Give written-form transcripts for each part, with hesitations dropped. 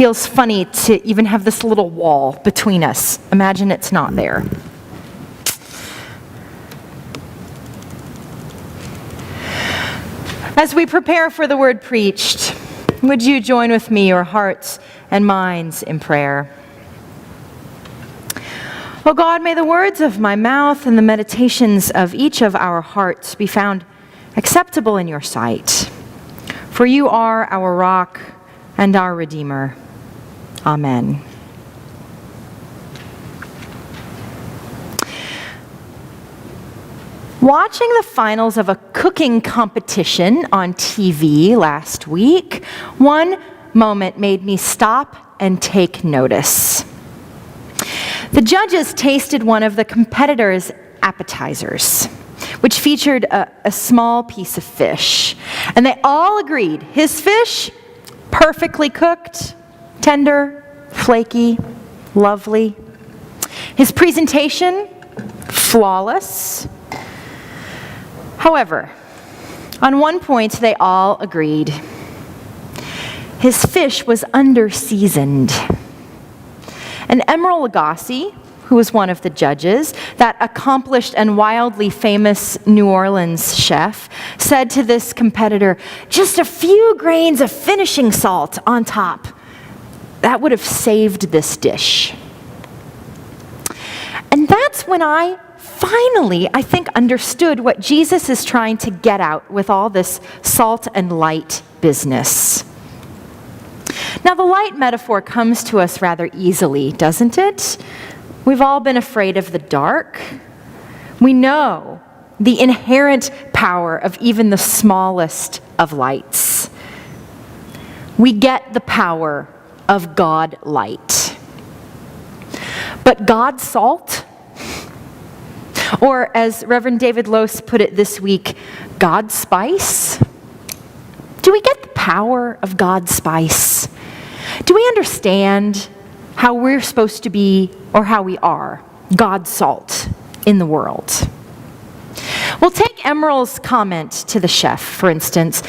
feels funny to even have this little wall between us. Imagine it's not there. As we prepare for the word preached, would you join with me, your hearts and minds, in prayer? Oh God, may the words of my mouth and the meditations of each of our hearts be found acceptable in your sight. For you are our rock and our Redeemer. Amen. Watching the finals of a cooking competition on TV last week, one moment made me stop and take notice. The judges tasted one of the competitors' appetizers, which featured a small piece of fish. And they all agreed his fish, perfectly cooked, tender, flaky, lovely. His presentation, flawless. However, on one point they all agreed. His fish was under-seasoned. And Emeril Lagasse, who was one of the judges, that accomplished and wildly famous New Orleans chef, said to this competitor, just a few grains of finishing salt on top. That would have saved this dish. And that's when I finally, I think, understood what Jesus is trying to get out with all this salt and light business. Now, the light metaphor comes to us rather easily, doesn't it? We've all been afraid of the dark. We know the inherent power of even the smallest of lights. We get the power of God light. But God salt? Or as Reverend David Lose put it this week, God spice? Do we get the power of God's spice? Do we understand how we're supposed to be, or how we are, God's salt in the world? Well, take Emeril's comment to the chef, for instance.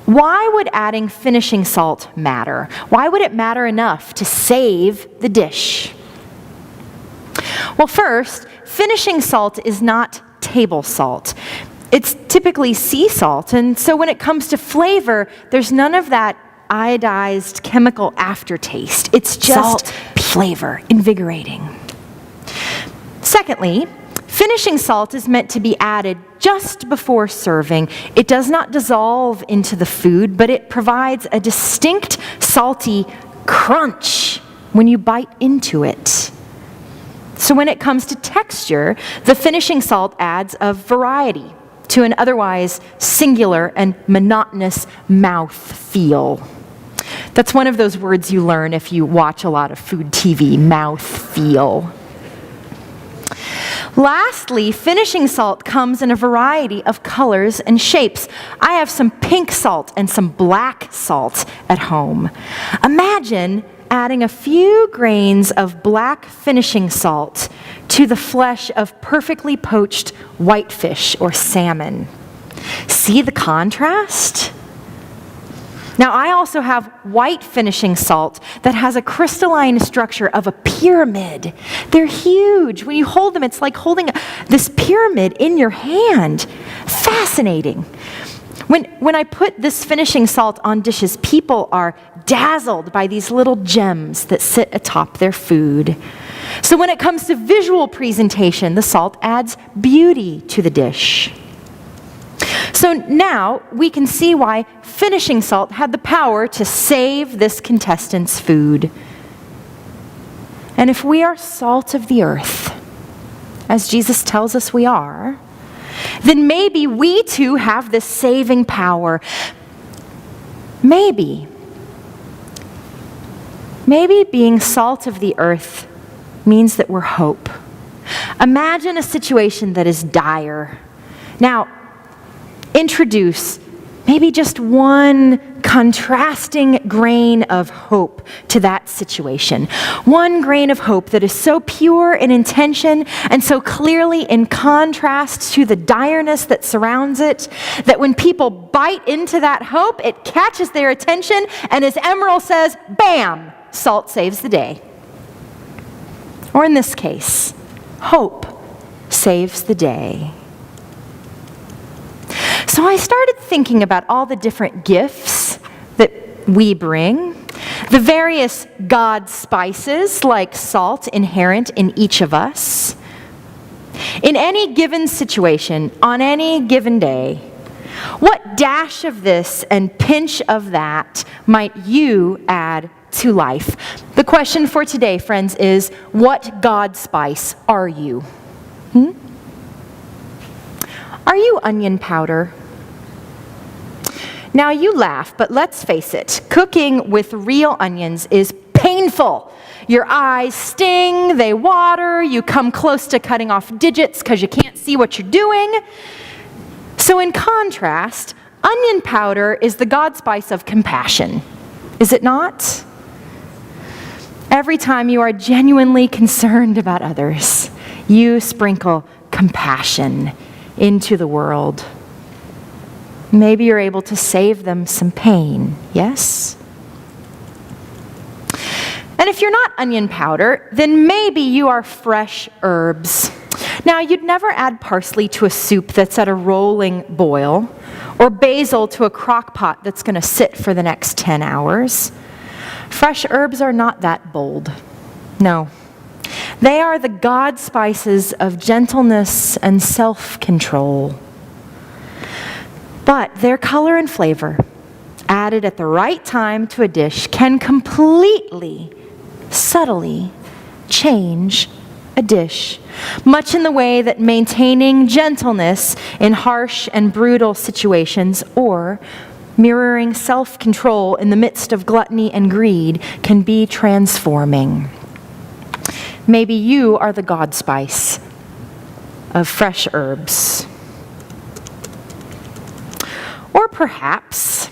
Why would adding finishing salt matter? Why would it matter enough to save the dish? Well, first, finishing salt is not table salt. It's typically sea salt, and so when it comes to flavor, there's none of that iodized chemical aftertaste. It's just flavor, invigorating. Secondly, finishing salt is meant to be added just before serving. It does not dissolve into the food, but it provides a distinct salty crunch when you bite into it. So when it comes to texture, the finishing salt adds a variety to an otherwise singular and monotonous mouth feel. That's one of those words you learn if you watch a lot of food TV, mouth feel. Lastly, finishing salt comes in a variety of colors and shapes. I have some pink salt and some black salt at home. Imagine adding a few grains of black finishing salt to the flesh of perfectly poached whitefish or salmon. See the contrast? Now, I also have white finishing salt that has a crystalline structure of a pyramid. They're huge. When you hold them, it's like holding this pyramid in your hand. Fascinating. When I put this finishing salt on dishes, people are dazzled by these little gems that sit atop their food. So when it comes to visual presentation, the salt adds beauty to the dish. So now we can see why finishing salt had the power to save this contestant's food. And if we are salt of the earth, as Jesus tells us we are, then maybe we too have this saving power. Maybe being salt of the earth means that we're hope. Imagine a situation that is dire. Now, introduce maybe just one contrasting grain of hope to that situation. One grain of hope that is so pure in intention and so clearly in contrast to the direness that surrounds it, that when people bite into that hope, it catches their attention, and as Emeril says, bam, salt saves the day. Or in this case, hope saves the day. So I started thinking about all the different gifts that we bring, the various God spices like salt inherent in each of us. In any given situation, on any given day, what dash of this and pinch of that might you add to life? The question for today, friends, is what God spice are you? Are you onion powder? Now you laugh, but let's face it, cooking with real onions is painful. Your eyes sting, they water, you come close to cutting off digits because you can't see what you're doing. So in contrast, onion powder is the God spice of compassion, is it not? Every time you are genuinely concerned about others, you sprinkle compassion into the world. Maybe you're able to save them some pain, yes? And if you're not onion powder, then maybe you are fresh herbs. Now, you'd never add parsley to a soup that's at a rolling boil, or basil to a crock pot that's going to sit for the next 10 hours. Fresh herbs are not that bold. No. They are the God spices of gentleness and self-control. But their color and flavor, added at the right time to a dish, can completely, subtly change a dish, much in the way that maintaining gentleness in harsh and brutal situations or mirroring self-control in the midst of gluttony and greed can be transforming. Maybe you are the God spice of fresh herbs. Or perhaps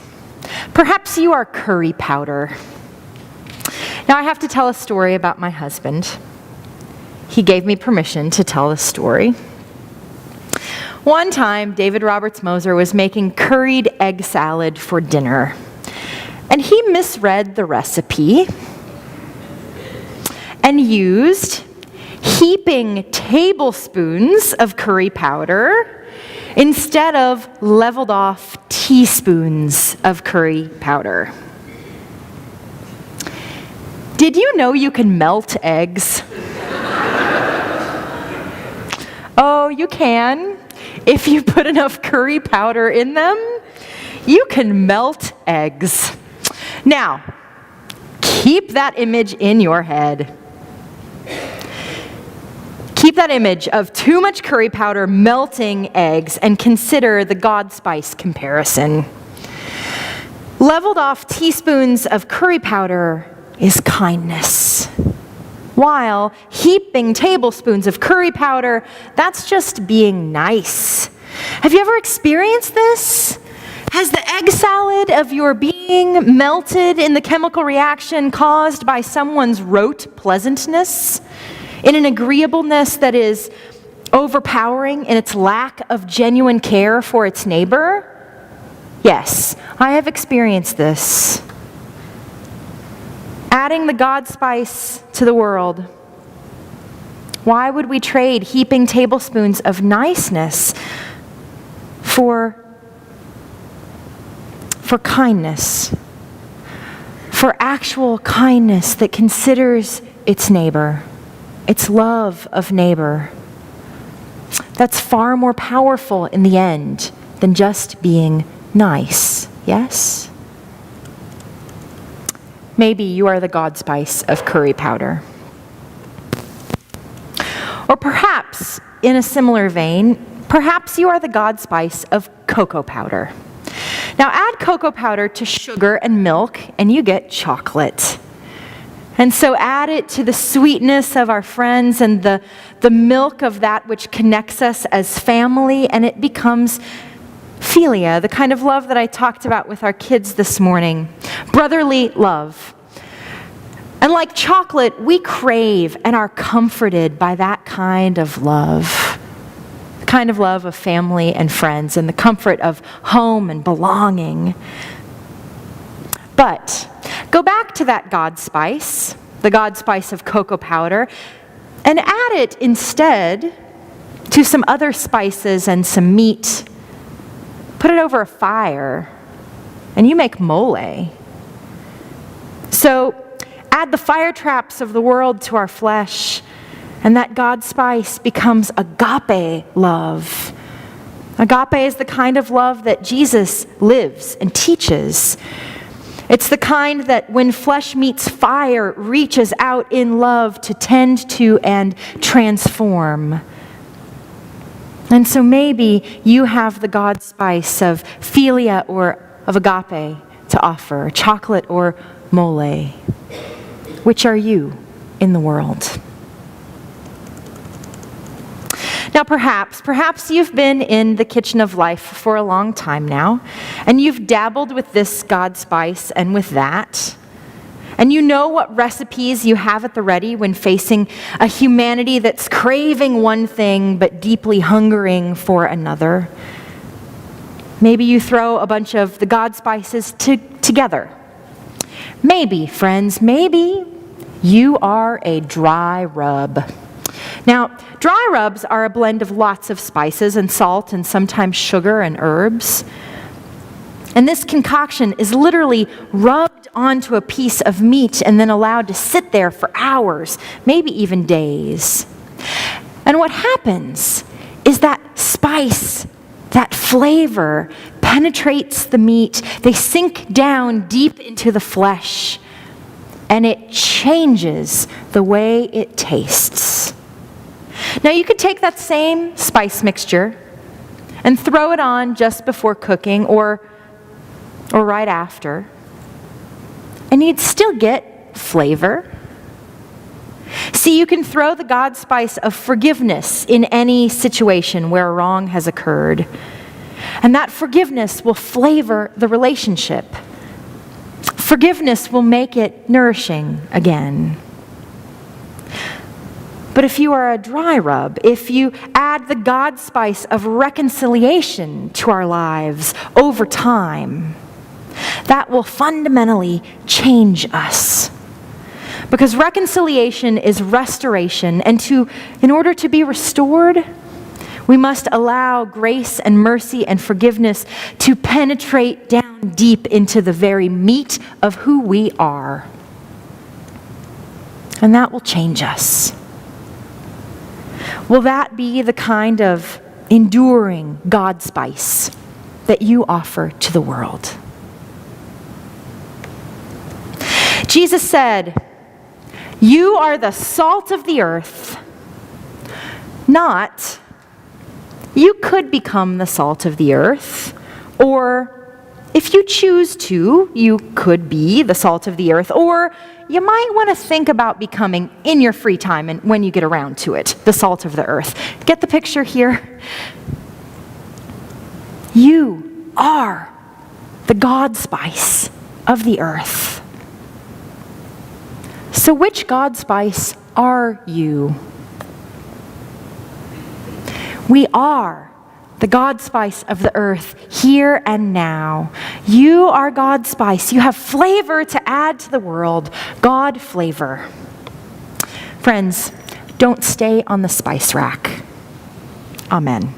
you are curry powder. Now I have to tell a story about my husband. He gave me permission to tell this story. One time, David Roberts Moser was making curried egg salad for dinner, and he misread the recipe and used heaping tablespoons of curry powder instead of leveled off teaspoons of curry powder. Did you know you can melt eggs? Oh, you can. If you put enough curry powder in them, you can melt eggs. Now, keep that image in your head. Keep that image of too much curry powder melting eggs and consider the God spice comparison. Leveled off teaspoons of curry powder is kindness, while heaping tablespoons of curry powder, that's just being nice. Have you ever experienced this? Has the egg salad of your being melted in the chemical reaction caused by someone's rote pleasantness, in an agreeableness that is overpowering in its lack of genuine care for its neighbor? Yes, I have experienced this. Adding the God spice to the world. Why would we trade heaping tablespoons of niceness for kindness? For actual kindness that considers its neighbor, its love of neighbor. That's far more powerful in the end than just being nice, yes? Maybe you are the God spice of curry powder. Or perhaps, in a similar vein, perhaps you are the God spice of cocoa powder. Now add cocoa powder to sugar and milk and you get chocolate. And so add it to the sweetness of our friends and the milk of that which connects us as family, and it becomes philia, the kind of love that I talked about with our kids this morning. Brotherly love. And like chocolate, we crave and are comforted by that kind of love. The kind of love of family and friends and the comfort of home and belonging. But Go back to that God spice, the God spice of cocoa powder, and add it instead to some other spices and some meat. Put it over a fire, and you make mole. So add the fire traps of the world to our flesh, and that God spice becomes agape love. Agape is the kind of love that Jesus lives and teaches. It's the kind that when flesh meets fire, reaches out in love to tend to and transform. And so maybe you have the God spice of philia or of agape to offer, chocolate or mole. Which are you in the world? Now perhaps you've been in the kitchen of life for a long time now, and you've dabbled with this God spice and with that. And you know what recipes you have at the ready when facing a humanity that's craving one thing but deeply hungering for another. Maybe you throw a bunch of the God spices together. Maybe, friends, maybe you are a dry rub. Now, dry rubs are a blend of lots of spices and salt and sometimes sugar and herbs. And this concoction is literally rubbed onto a piece of meat and then allowed to sit there for hours, maybe even days. And what happens is that spice, that flavor, penetrates the meat. They sink down deep into the flesh, and it changes the way it tastes. Now, you could take that same spice mixture and throw it on just before cooking or right after, and you'd still get flavor. See, you can throw the God spice of forgiveness in any situation where a wrong has occurred, and that forgiveness will flavor the relationship. Forgiveness will make it nourishing again. But if you are a dry rub, if you add the God spice of reconciliation to our lives over time, that will fundamentally change us. Because reconciliation is restoration, and in order to be restored, we must allow grace and mercy and forgiveness to penetrate down deep into the very meat of who we are. And that will change us. Will that be the kind of enduring God spice that you offer to the world? Jesus said, "You are the salt of the earth," not, "You could become the salt of the earth," or, "If you choose to, you could be the salt of the earth," or, "You might want to think about becoming, in your free time and when you get around to it, the salt of the earth." Get the picture here? You are the God spice of the earth. So which God spice are you? We are the God spice of the earth, here and now. You are God spice. You have flavor to add to the world. God flavor. Friends, don't stay on the spice rack. Amen.